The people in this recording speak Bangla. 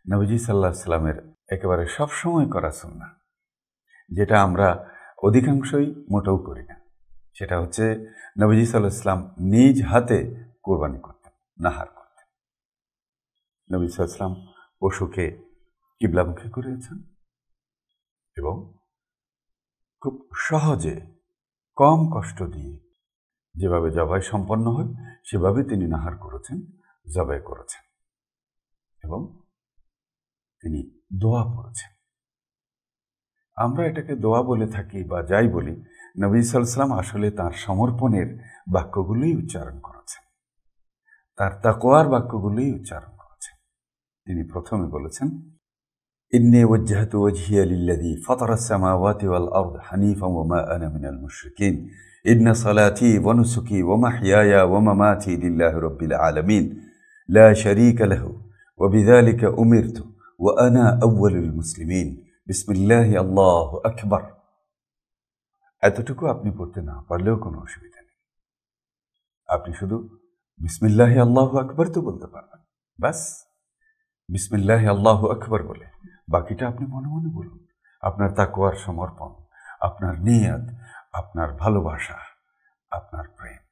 নবীজি সাল্লাল্লাহু আলাইহি সাল্লামের একেবারে সবসময় করা সুন্নাহ, যেটা আমরা অধিকাংশই মোটেও করি না, সেটা হচ্ছে নবীজি সাল্লাল্লাহু আলাইহি সাল্লাম নিজ হাতে কোরবানি করতেন, নাহার করতেন। নবী সাল্লাল্লাহু আলাইহি সাল্লাম পশুকে কিবলামুখী করেছেন এবং খুব সহজে, কম কষ্ট দিয়ে যেভাবে জবাই সম্পন্ন হয় সেভাবে তিনি নাহার করেছেন, জবাই করেছেন এবং তিনি দোয়া পড়েছেন। আমরা এটাকে দোয়া বলে থাকি বা যাই বলি, নবী সাল্লাল্লাহু আলাইহি সাল্লাম আসলে তাঁর সমর্পণের বাক্যগুলোই উচ্চারণ করেছেন, তার তাকওয়ার বাক্যগুলোই উচ্চারণ করেছেন। তিনি প্রথমে বলেছেন, ইন্নী ওয়াজ্জাহতু ওয়াজহিয়া লিল্লাযী ফাতারাস সামাওয়াতি ওয়াল আরদ হানিফান ওয়া মা আনা মিনাল মুশরিকিন ইন্না সালাতি ওয়া নুসুকি ওয়া মাহইয়ায়া ওয়া মামাতি লিল্লাহি রাব্বিল আলামিন লা শারীকা লাহু ওয়া বিযালিকা উমিরতু ওয়া আনা আউয়ালুল মুসলিমিন বিসমিল্লাহি আল্লাহু আকবার। এতটুকু আপনি পড়তে না পারলেও কোনো অসুবিধা নেই, আপনি শুধু বিসমিল্লাহি আল্লাহু আকবার তো বলতে পারবেন। বাস বিসমিল্লাহি আল্লাহু আকবার বলে বাকিটা আপনি মনে মনে বলুন। আপনার তাকওয়ার সমর্পণ, আপনার নিয়ত, আপনার ভালোবাসা, আপনার প্রেম।